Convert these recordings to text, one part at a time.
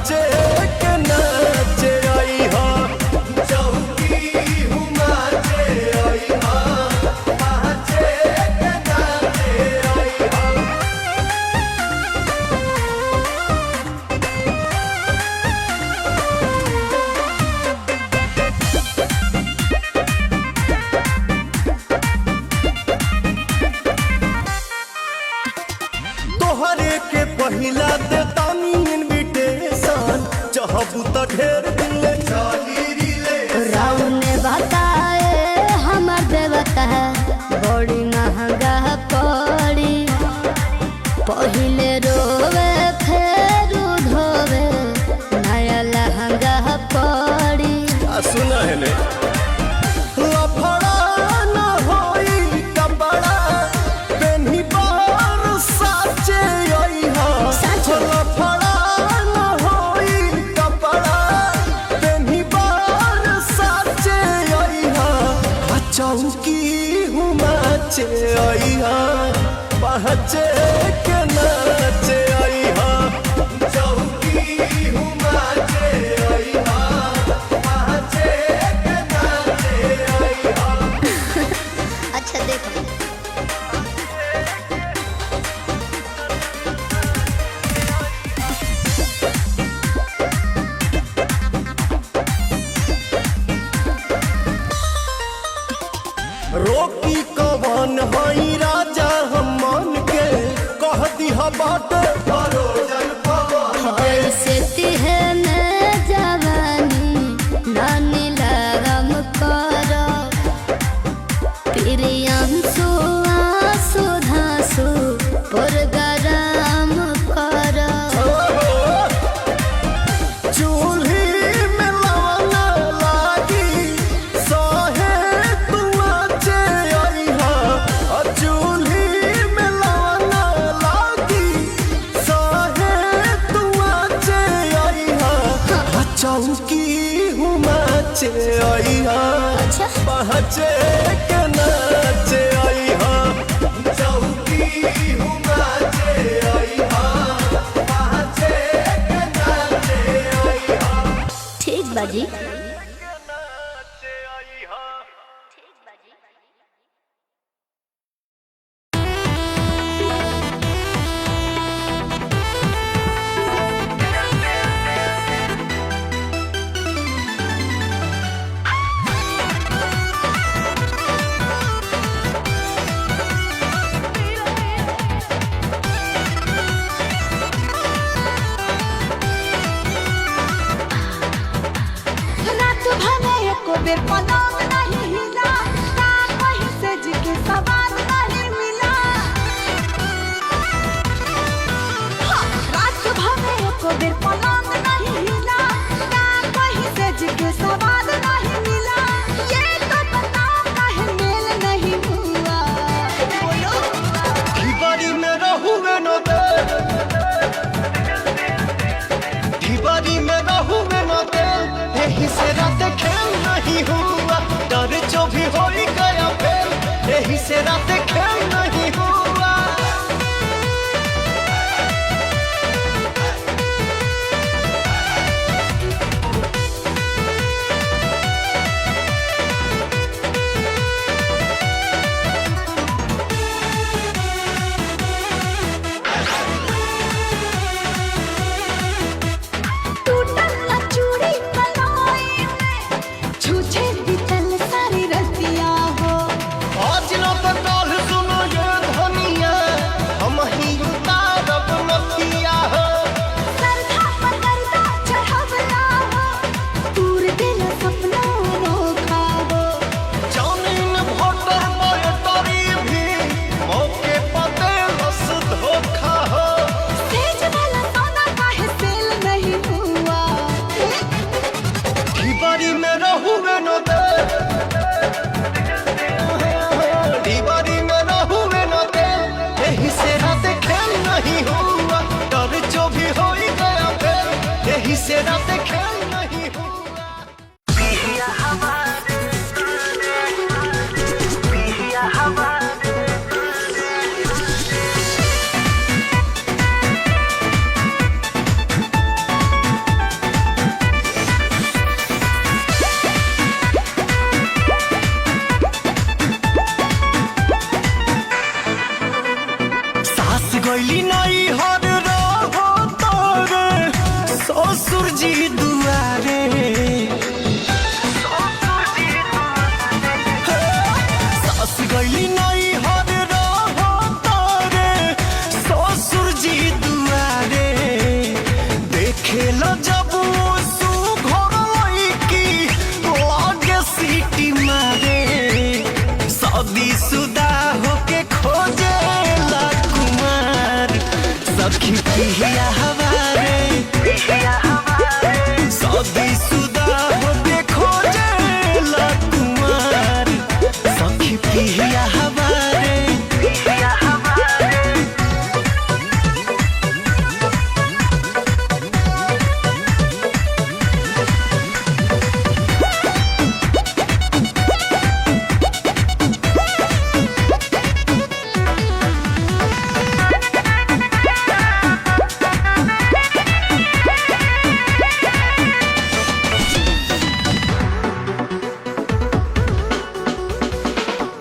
पहचे के नाचे आई हा चौकी हुमाचे आई हा पहचे के नाचे आई हा। तोहरे के पहिला देतानी इनविटेशन चाहबू त ढेर दिन ले चली रिले राउर ने बताए हमर देवता है बड़ी महंगा पड़ी पहिले रोवे फिर धोवे नया लहंगा पड़ी। सुना है ने लफड़ा न होई कपड़ा पेन्ही बार साचे आई हा लफड़ा न होई कपड़ा पेन्ही बार साचे आई हा चौकी हुमाचे आई हा पहचे के नाचे आई हा चौकी हुमाचे आई हा पहचे के नाचे आई हा। अच्छा देखो रोकी कवन हई राजा हम मन के कह दिहा बात भरोजन पवन के ऐसे तिहने जवानी नानी लगम करो प्रियंसु आंसू धांसु पुरगराम करो। चूल्ही में लवना लागी सहे तुआचे आई हा चूल्ही में लवना लागी सहे तुआचे आई हा चौकी हुमाचे आई हा अच्छा पहचे के नाचे आई हा चौकी हुमाचे आई हा पहचे के नाचे आई हा। ठीक बाजी। रात भले एको बेर पलंग नहीं हिला का कहीं से जी के सवाल नहीं मिला। हाँ, रात भले एको बेर पलंग नहीं हिला का कहीं से जी के सवाल नहीं मिला। ये तो बताओ काहे मेल नहीं हुआ बोलो ढिबारी में रहुए न दे ढिबारी में रहुए न दे यही से रात खेल नहीं हुआ डर जो भी हो ही गया फेल यही से रात खेल नहीं हुआ। टूटल ना चूड़ी कलाई में छूछे बीतल सारी रतिया हो। आज न तो कल सुनो ये धनिया हम ही उतारब नथिया हो सरधा पर गर्दा चढ़वला हो दूर दिल सपना रोखा हो। जानिन भोटर मोटरी भी मौके पते बस धोखा हो तेज वाला सोना काहे सेल नहीं हुआ। ढिबारी में रहुए न दे ढिबारी में रहुए न दे यही से रात खेल नहीं हुआ डर जो भी हो ही गया फेल यही से रात खेल नहीं हुआ। ससुर जी दुआरे सास गईली नहीं हर रे ससुर जी दुआरे देखे ल जब घर की लागे सीटी मारे शादी शुदा होके खोजे ला कुमार सखी पिया हवारे शादी शुदा होके खोजे ला कुमार सखी पिया हवारे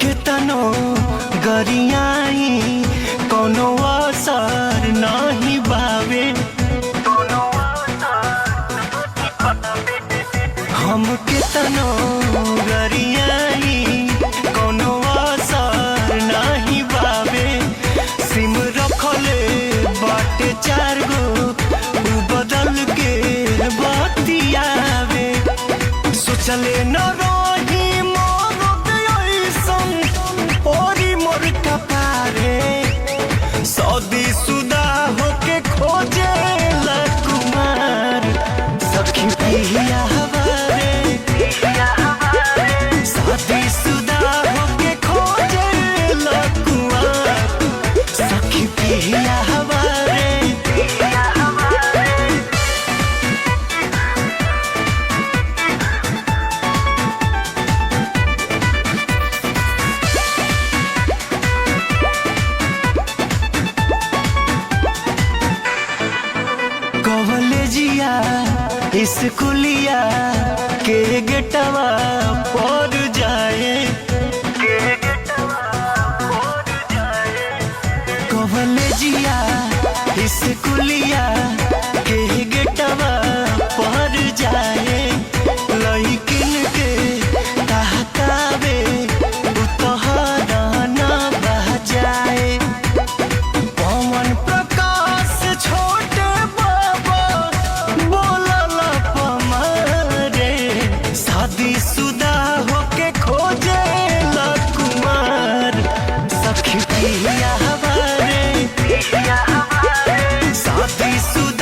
केतनो गरियाई कोनो असर नहीं बावे हम केतनो गरियाई कोनो असर नहीं बावे सिम रखले बाटे 4 गो उ बदल के बतियावे सोचले न रही ओरी मोर कपारे शादी शुदा होके खोजे ला कुमार सखी पिया हवारे शादी शुदा होके खोजे ला कुमार सखी पिया हवारे कॉलेजिया स्कूलिया के गेटवा पर जाए कॉलेजिया स्कूलिया के गेटवा पर जाए लइकिन के कहतावे उतहरा ना बजाए पवन प्रकाश छोटे बाबा बोलल पमारे शादी शुदा होके खोजे ला कुमार सखी पिया हवारे शादी शुदा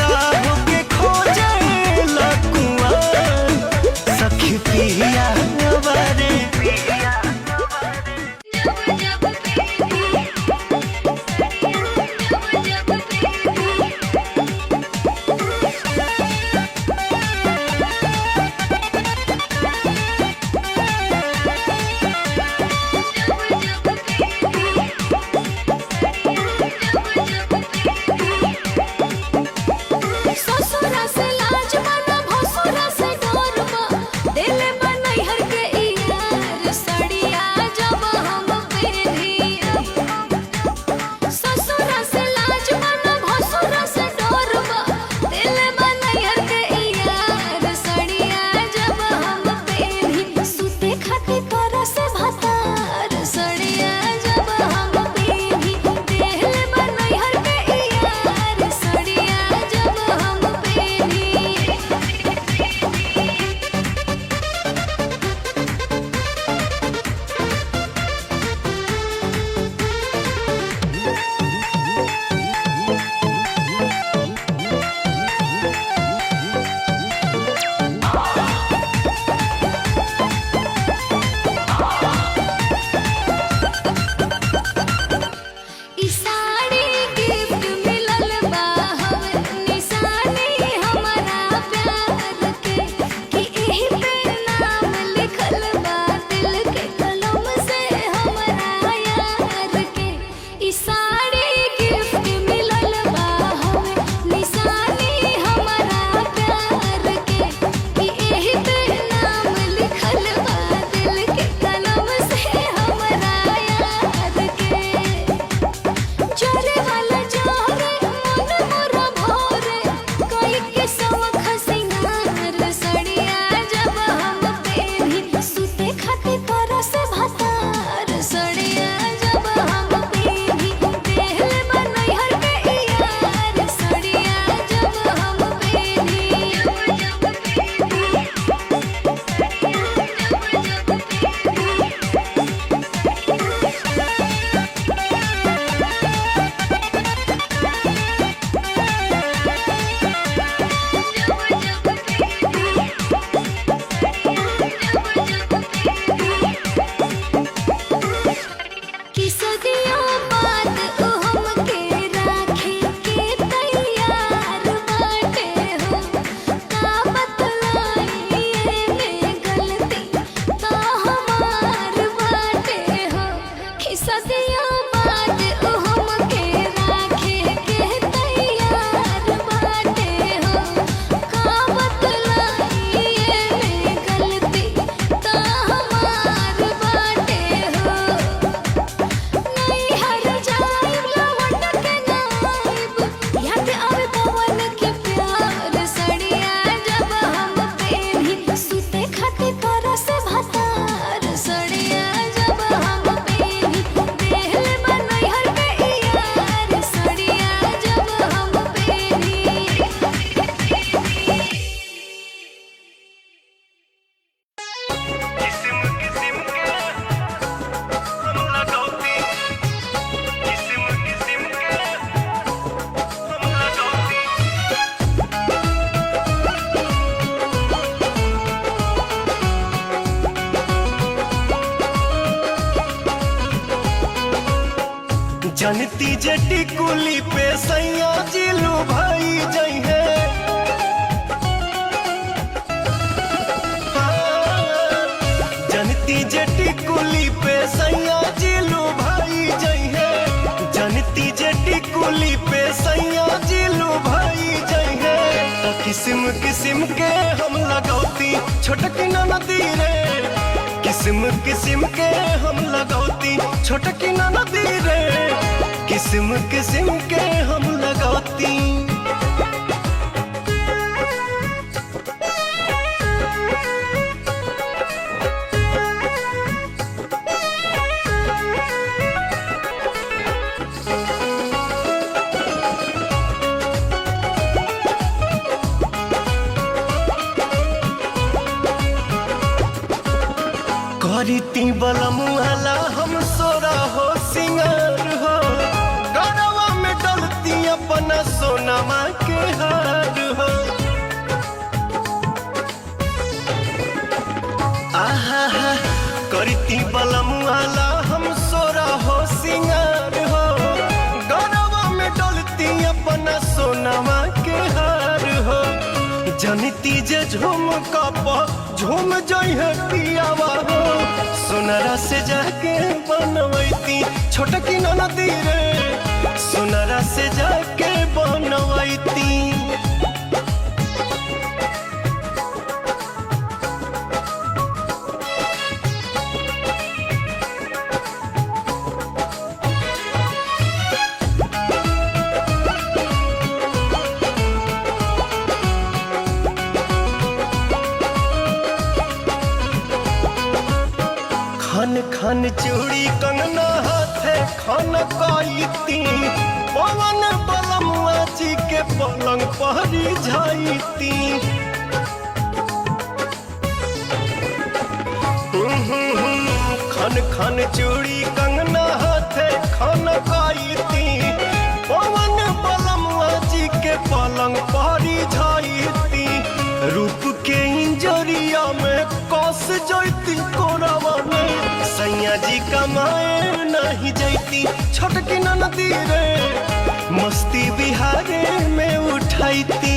जनती जटी कुली पे सैया जिलू भाई जई है। जनती जटी कुली पे सैया जिलू भाई जई है। जनती जटी कुली पे सैया जिलू भाई जई है। तो किस्म किस्म के हम लगौती छोटकी नदी रे। किस्म किस्म के हम लगौती छोटकी नदी रे। किस्म किस्म के हम लगौती। करीती बलमुआला हम सोरा हो सिंगार हो। गरवा में डलती अपना सोनमा के हार हो। आहा हा करीती बलमुआला हम सोरा हो सिंगार हो। गरवा में डलती अपना सोनमा के हार हो। जनती जे झूम कप झूम जई है पियावा हो। सोनरा से जाके बनवैती छोटकी नदी रे। सोनरा से जाके बनवैती। खन खन चूड़ी कंगना हाथे खन कईती। पवन बलमुआ जी के पलंग पहरी जाईती। खन खन चूड़ी कंगना हाथे खन कईती। पवन बलमुआ जी के पलंग पहरी जाईती। रूप के इंजरिया में कस जैती कोरावा में। सैया जी कमाए नहीं जैती छोटकी नदी रे। मस्ती बिहारे में उठाईती।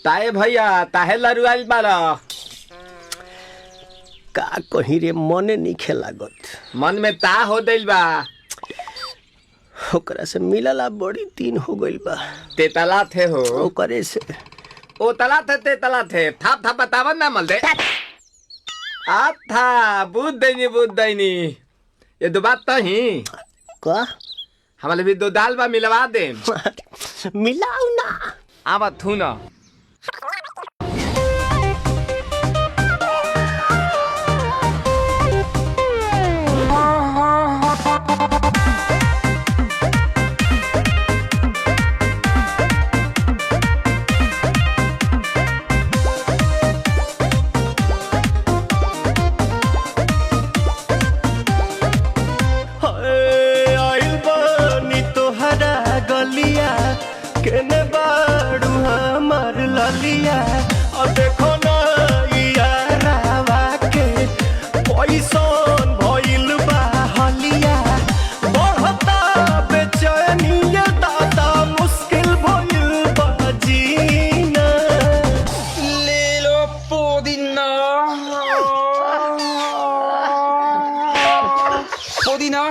ताए भैया ताहे लरुआल बारा का कहीं रे मने नहीं लागत। मन में ता हो दिल बा ओकरा से मिलला बड़ी दिन हो गइल बा। ते तला थे हो ओकरे से ओ तला थे ते तला थे थाप थाप बतावन ना मल दे आ था बुद्ध दैनी ये दो बात तो ही का हमारे भी दो दाल बा मिलवा दे मिलाऊ ना आवा थू ना आइल बानी तोहरा गलिया केने बाड़ू हमार ललिया और देखो ना यारावा के पैसन भइल बा हलिया बढ़ता बेचैनिया दादा मुश्किल भइल बा जीना ले लो पुदीना पुदीना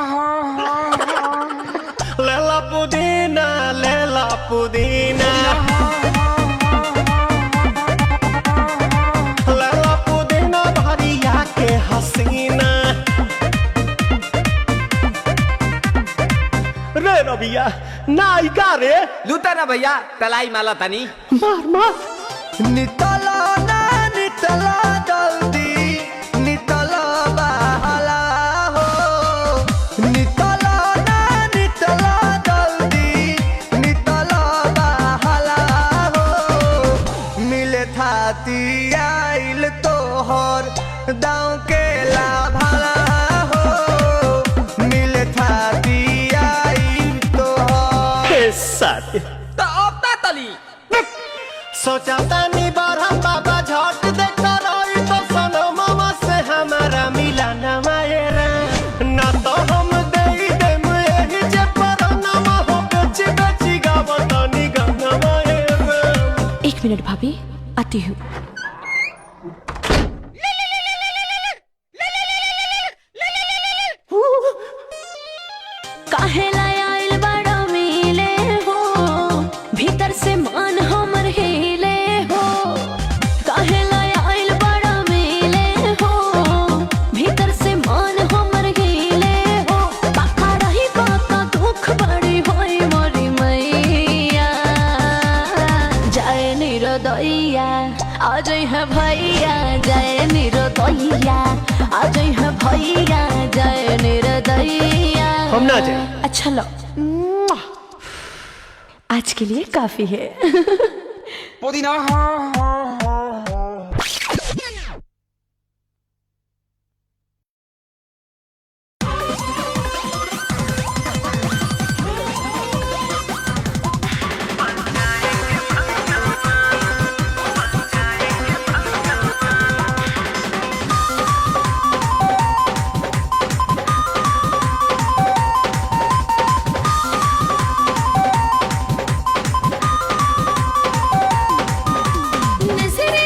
लेला पुदीना लेला पुदीना लेला पुदीना भरिया के हसीना रे रबिया नायिका रे लूटा ना भैया तलाई माला तनी मार मार नितला ना नितला जल्दी नितला बहला हो नितला ना नितला जल्दी नितला बहला हो मिले थाती आइल तोहर दाँव के लाभला हो मिले थाती आइल तोहर साथी तो अब ता तली सोचा तानी बारहम बाबा झट देखता रही तो सनो मामा से हमारा मिला न मायरा ना तो हम दे देम एही जे पर नामा हो बेची बेची गावतानी गाना मायरा। 1 मिनट भाभी आती हूँ। काहेला आइल बड़ा मिले हो भीतर से मान हमर हिले हो काहेला आइल बड़ा मिले हो भीतर से मान हमर हिले हो बाका रही बाका दुख बड़ी होई मोरी मैया जाए निरोदैया आज है भैया जाए निरोदैया आज है भैया जाए निरोदैया हम ना जाए। अच्छा लो आज के लिए काफी है। पुदीना नजरे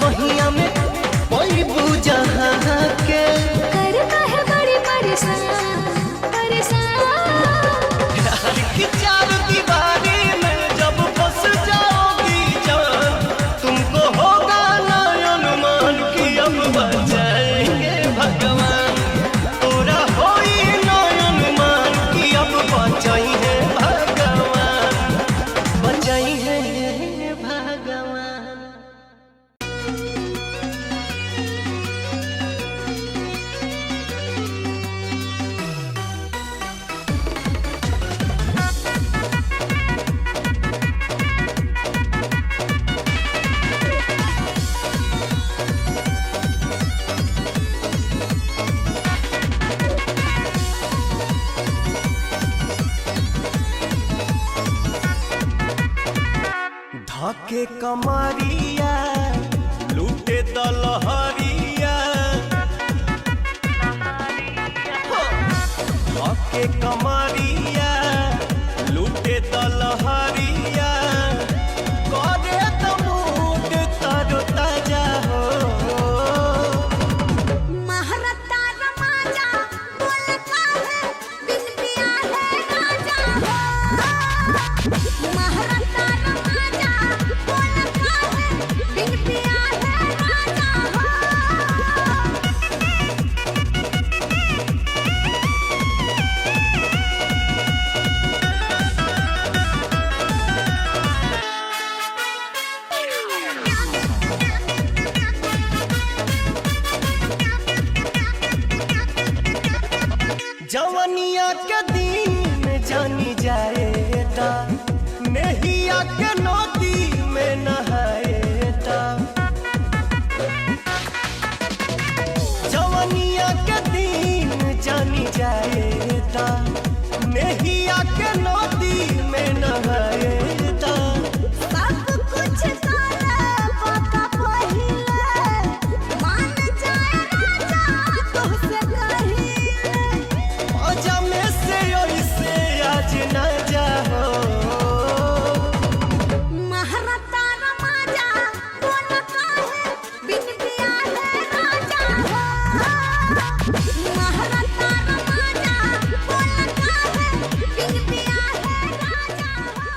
बहिया में कोई जहाँ के करता है बड़ी परेशान प्यार की चार दीवारी में जब फंस जाओगी जान, तुमको होगा ना अनुमान कि अब बचाएंगे भगवान। पूरा होई ना अनुमान कि अब बचाएंगे भगवान, बचाएंगे भगवान। धाके कमरिया लूटे दलहरिया, धाके कमरिया लूटे दलहरिया, करे तो मूड तरो ताजा हो। महारता रमाजा बोलता है बिन पिया है राजा हो। महारता रमाजा बोलता है बिन पिया है राजा हो। जवनिया के दिन जानी जाएगा, नहिया के नदी में नहाएगा। जवनिया के दिन जानी जाएगा, नहिया के नदी में नहाएगा। सब कुछ सारा पता पहिले मान जाए राजा तुझसे कहिले। आजा में से ऐसे आज न जाओ। महारता रमाजा बोलता है बिन पिया है राजा हो। महारता रमाजा बोलता है बिन पिया है राजा हो।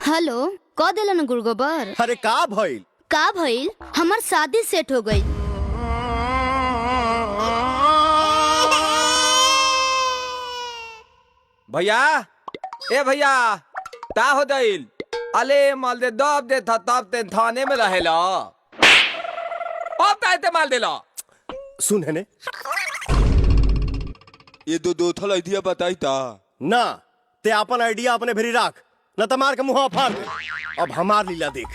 हेलो क देलन गुड़गोबर। अरे का भइल? का भइल? हमार शादी सेट हो गई। भैया ए भैया ता हो दिल अले माल दे दब दे था तब ते थाने में रहेला अब ताते माल देला। सुन है ने ये दो थल आइडिया बताई ता ना, ते अपन आइडिया अपने भेरी राख, न त मार के मुंह फाड़ दे। अब हमार लीला देख।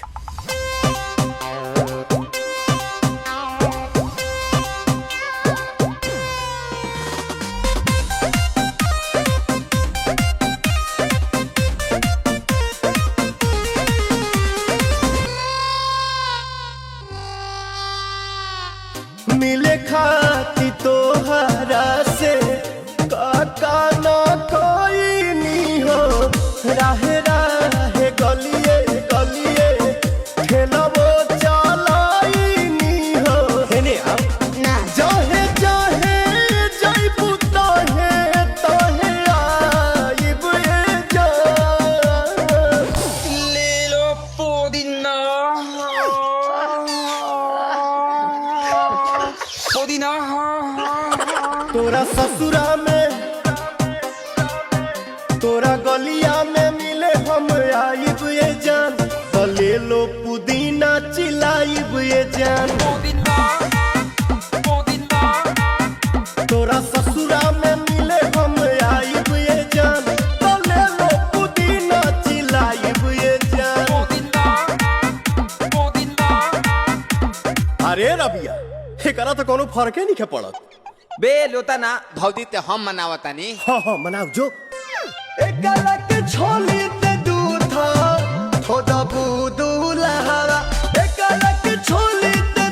मिले खाती तोहरा से काका ना कोई नी हो। राहे राहे गलिए गलिए खेलबो चलाई नी हो। हेने आप ना जहे जहे जइबू तहे तहे आइब ए जान। ले लो पुदीना पुदीना। तोरा ससुरा में तोरा गलिया में मिले हम आइब ये जान। तो ले लो पुदीना चिलाइब ये जान। तोरा ससुरा में मिले हम आइब ये जान। तो ले लो पुदीना चिलाइब ये जान। अरे रबिया, एकरा तो कोनो फर्के नहीं पड़त। बे लोता ना भौजी ते हम मनावतानी। हाँ हाँ मनाओ जो। एक लक छोली ते दूधा थोड़ा बूदू लहरा। एक लक छोली ते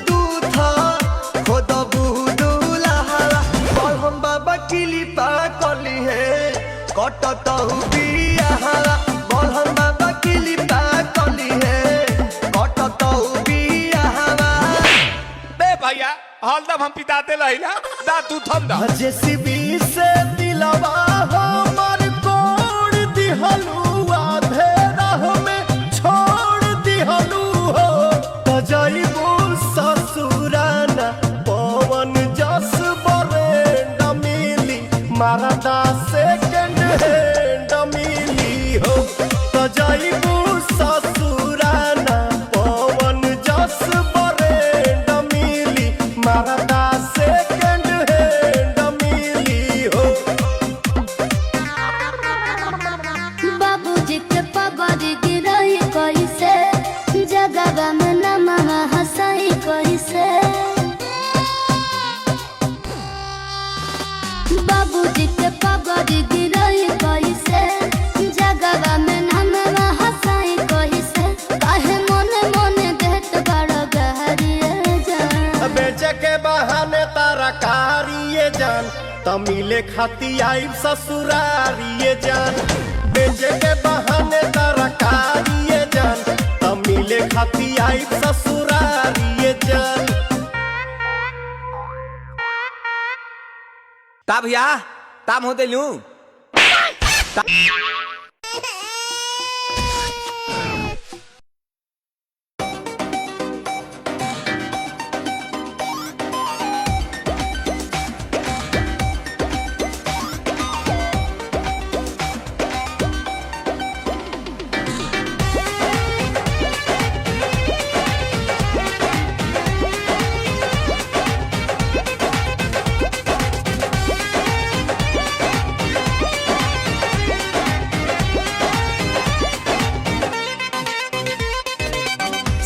हरदम हम पिताते रहिला दा तू थम दा जेसीबी से दिलवा हमर कोड़ दिहलू आधे राह में छोड़ दिहलू हो त जाइबू ससुराना पवन जस बरेंड मिली मारदा सेकंड हैंड मिली हो त जाइबू ससुराना पवन जस बरेंड मिली मारदा सेकंड हैंड मिली हो बाबूजी के पगड़ गिरई कैसे जगवा में नमवा हंसई कैसे बाबूजी के पगड़ गिरई कैसे जगवा में नमवा हंसई कैसे काहे मोने मोने देत बड़ गहरिए जान बेचे के बहाने तारा कारिए जान तमिले खाती आई ससुरारिए जान बेचे के बहाने तारा कारिए जान तमिले खाती आई ससुरारिए जान ता भैया ताम होते लू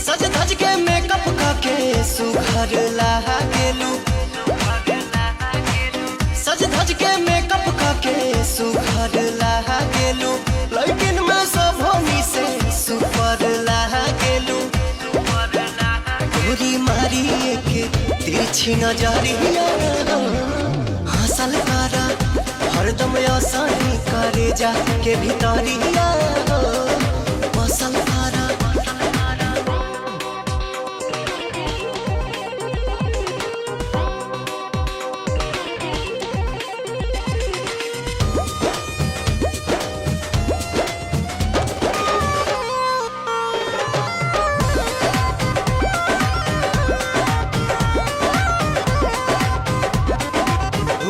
सज धज के मेकअप करके सुघर लागेलू सज धज के मेकअप करके सुघर लागेलू लेकिन मैं सब होनी से सुपर लागेलू गोरी मारी के तिरछी नजरिया हंसल करा हरदम आसानी करे जा के भितरिया बसल करा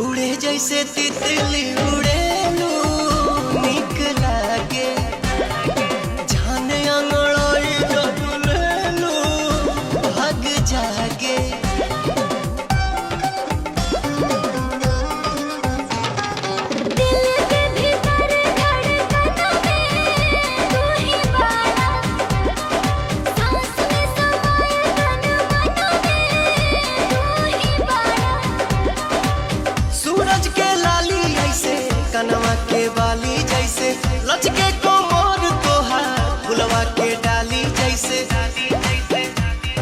उड़े जैसे तितली उड़ेलू निक लागे जाने अंगड़ाई जबलेलू भाग जागे दिल के भीतर धड़कनों में तू ही बाड़ा सांस में समाए तन मनों में तू ही बाड़ा सूरज के लाली ऐसे कनवा के बाली जैसे लचके कोमर तोहार फुलवा के डाली जैसे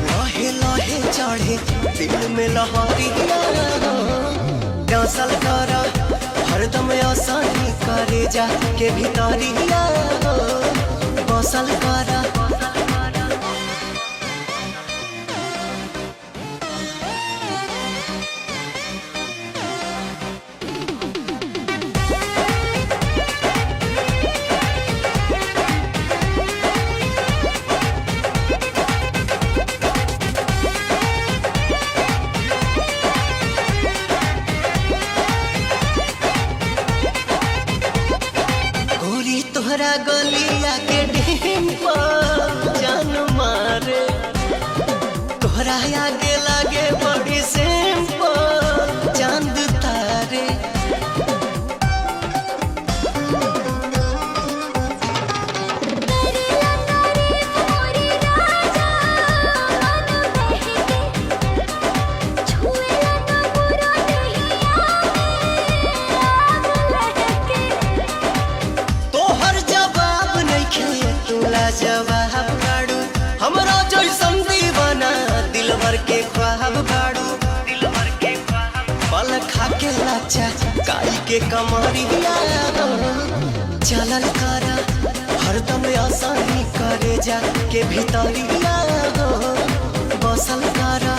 लहे लहे चढ़े दिल में लहरिया डांसल करा हरदम आसानी करे जा के भितरिया बसल करा गोरी तोहरा गलिया के डिम्पल जान मारे तोहरा आगे लागे बड़ी सिंपल चांद तारे करेला तारीफ मोरी राजा मन बहके छुएला न बुरा दहिया में आग लहके तोहर जवाब नइखे तोला जवाब काड़ू हमरा जैसन दीवाना दिलवर के ख्वाब बाड़ू पल खा के लाचा काई के कमरिया चलल करा हरदम आसानी करे जा के भितरिया बसल करा